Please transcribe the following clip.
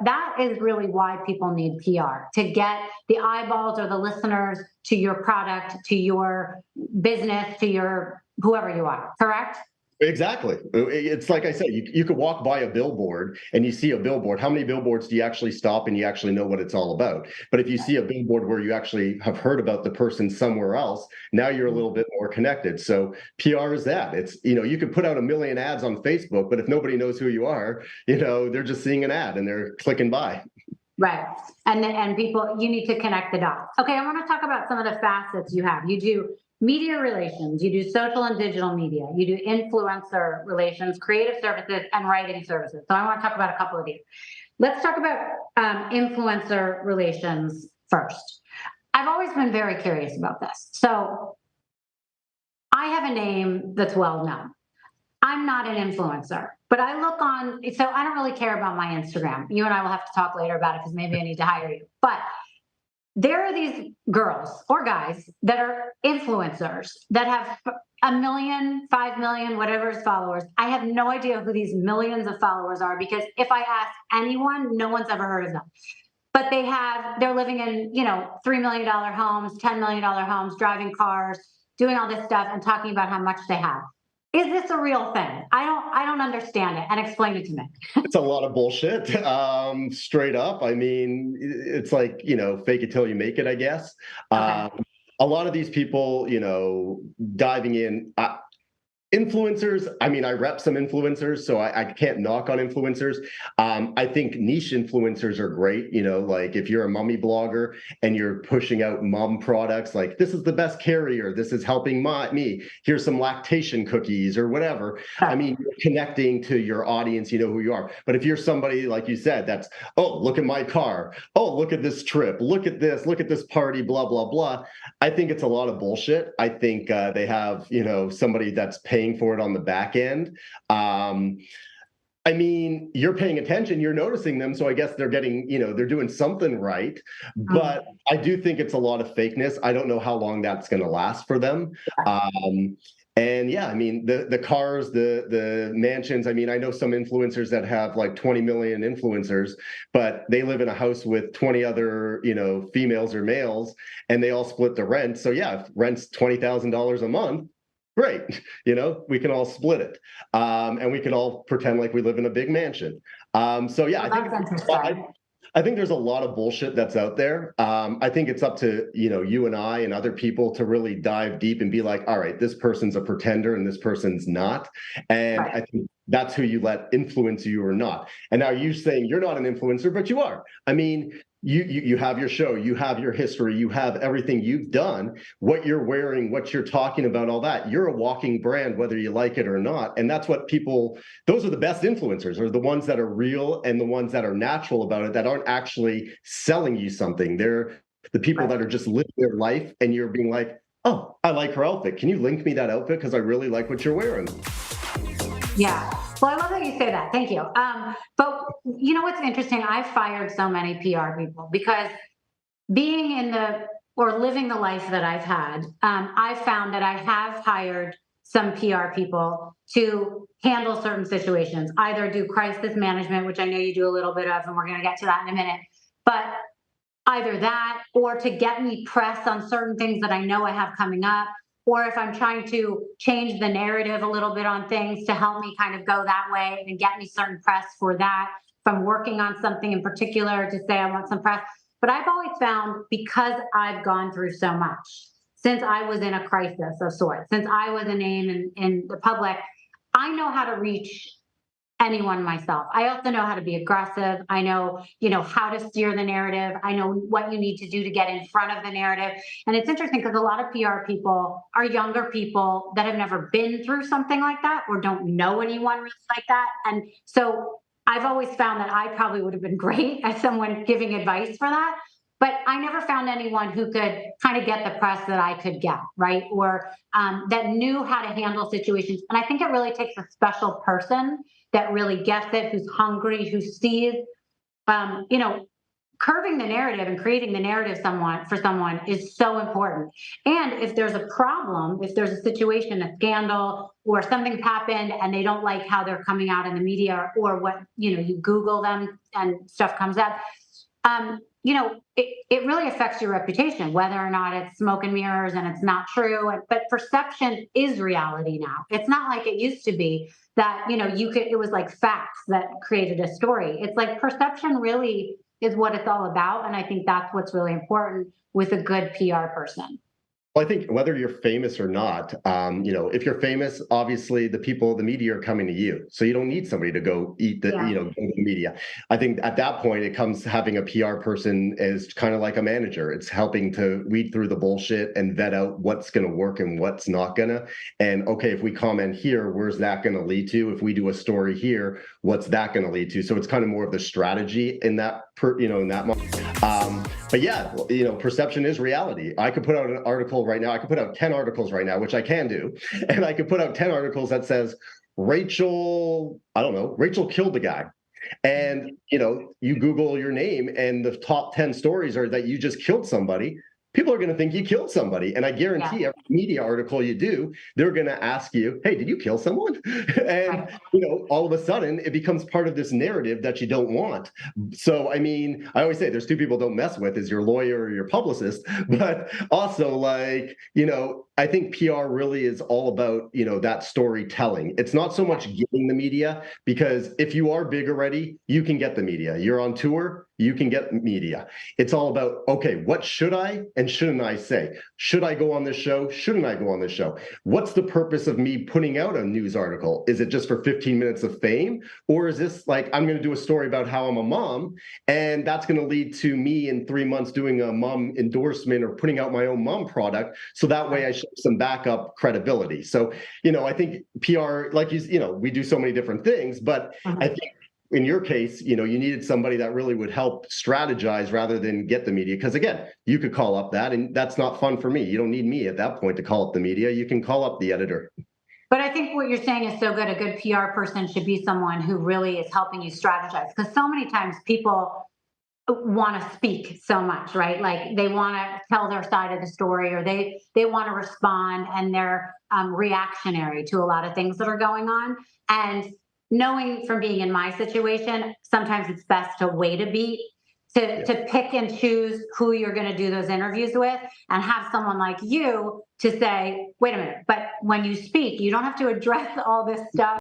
That is really why people need PR, to get the eyeballs or the listeners to your product, to your business, to your whoever you are, correct? Exactly. It's like I said, you could walk by a billboard and you see a billboard. How many billboards do you actually stop and you actually know what it's all about? But if you see a billboard where you actually have heard about the person somewhere else, now you're a little bit more connected. So PR is that. It's, you could put out a million ads on Facebook, but if nobody knows who you are, they're just seeing an ad and they're clicking by. Right. And people, you need to connect the dots. Okay, I want to talk about some of the facets you have. You do media relations, you do social and digital media, you do influencer relations, creative services, and writing services. So I want to talk about a couple of these. Let's talk about influencer relations first. I've always been very curious about this. So I have a name that's well known. I'm not an influencer, but I look on, so I don't really care about my Instagram. You and I will have to talk later about it because maybe I need to hire you. But there are these girls or guys that are influencers that have 1 million, 5 million, whatever is followers. I have no idea who these millions of followers are because if I ask anyone, no one's ever heard of them. But they're living in, $3 million homes, $10 million homes, driving cars, doing all this stuff and talking about how much they have. Is this a real thing? I don't understand it, and explain it to me. It's a lot of bullshit, straight up. I mean, it's like, fake it till you make it, I guess. Okay. A lot of these people, diving in. Influencers, I mean, I rep some influencers, so I can't knock on influencers. I think niche influencers are great. Like if you're a mummy blogger and you're pushing out mom products, like this is the best carrier, this is helping me, here's some lactation cookies or whatever. I mean, you're connecting to your audience, you know who you are. But if you're somebody, like you said, that's, oh, look at my car. Oh, look at this trip. Look at this party, blah, blah, blah. I think it's a lot of bullshit. I think they have, somebody that's paying for it on the back end. I mean, you're paying attention, you're noticing them, so I guess they're getting, they're doing something right. But I do think it's a lot of fakeness. I don't know how long that's going to last for them. And yeah, I mean, the cars, the mansions. I mean, I know some influencers that have like 20 million influencers, but they live in a house with 20 other, females or males, and they all split the rent. So yeah, if rent's $20,000 a month, great, we can all split it, and we can all pretend like we live in a big mansion. So yeah, I think there's a lot of bullshit that's out there. I think it's up to you and I and other people to really dive deep and be like, all right, this person's a pretender and this person's not, and I think that's who you let influence you or not. And now you're saying you're not an influencer, but you are. I mean, you have your show, you have your history, you have everything you've done, what you're wearing, what you're talking about, all that. You're a walking brand, whether you like it or not. And that's what those are the best influencers, are the ones that are real and the ones that are natural about it, that aren't actually selling you something. They're the people that are just living their life and you're being like, oh, I like her outfit. Can you link me that outfit? Because I really like what you're wearing. Yeah. Well, I love that you say that. Thank you. But you know what's interesting? I've fired so many PR people because being living the life that I've had, I've found that I have hired some PR people to handle certain situations, either do crisis management, which I know you do a little bit of, and we're going to get to that in a minute, but either that or to get me press on certain things that I know I have coming up. Or if I'm trying to change the narrative a little bit on things to help me kind of go that way and get me certain press for that. If I'm working on something in particular to say I want some press. But I've always found, because I've gone through so much, since I was in a crisis of sorts, since I was a name in the public, I know how to reach anyone myself. I also know how to be aggressive. I know, how to steer the narrative. I know what you need to do to get in front of the narrative. And it's interesting because a lot of PR people are younger people that have never been through something like that or don't know anyone really like that. And so I've always found that I probably would have been great as someone giving advice for that. But I never found anyone who could kind of get the press that I could get, right? Or that knew how to handle situations. And I think it really takes a special person that really gets it, who's hungry, who sees, curving the narrative and creating the narrative for someone is so important. And if there's a problem, if there's a situation, a scandal, or something's happened and they don't like how they're coming out in the media, or what, you Google them and stuff comes up, it really affects your reputation, whether or not it's smoke and mirrors and it's not true. But perception is reality now. It's not like it used to be that, it was like facts that created a story. It's like perception really is what it's all about. And I think that's what's really important with a good PR person. Well, I think whether you're famous or not, if you're famous, obviously the media are coming to you, so you don't need somebody to go eat the, Yeah. go to the media. I think at that point, it comes having a PR person is kind of like a manager. It's helping to weed through the bullshit and vet out what's going to work and what's not gonna. And okay, if we comment here, where's that going to lead to? If we do a story here, what's that going to lead to? So it's kind of more of the strategy in that, in that moment. But yeah, perception is reality. I could put out an article right now. I could put out 10 articles right now, which I can do. And I could put out 10 articles that says, Rachel killed the guy. And, you Google your name and the top 10 stories are that you just killed somebody. People are going to think you killed somebody. And I guarantee every media article you do, they're going to ask you, hey, did you kill someone? And, all of a sudden it becomes part of this narrative that you don't want. So, I mean, I always say there's two people don't mess with, is your lawyer or your publicist. But also, I think PR really is all about, that storytelling. It's not so much getting the media, because if you are big already, you can get the media. You're on tour, you can get media. It's all about, okay, what should I and shouldn't I say? Should I go on this show? Shouldn't I go on this show? What's the purpose of me putting out a news article? Is it just for 15 minutes of fame? Or is this like, I'm going to do a story about how I'm a mom, and that's going to lead to me in 3 months doing a mom endorsement or putting out my own mom product. So that way I show some backup credibility. So, I think PR, like we do so many different things, but I think in your case, you needed somebody that really would help strategize rather than get the media. Because again, you could call up that, and that's not fun for me. You don't need me at that point to call up the media. You can call up the editor. But I think what you're saying is so good. A good PR person should be someone who really is helping you strategize. Because so many times people want to speak so much, right? Like they want to tell their side of the story, or they want to respond, and they're reactionary to a lot of things that are going on. And knowing from being in my situation, sometimes it's best to wait a beat, to pick and choose who you're going to do those interviews with, and have someone like you to say, wait a minute, but when you speak, you don't have to address all this stuff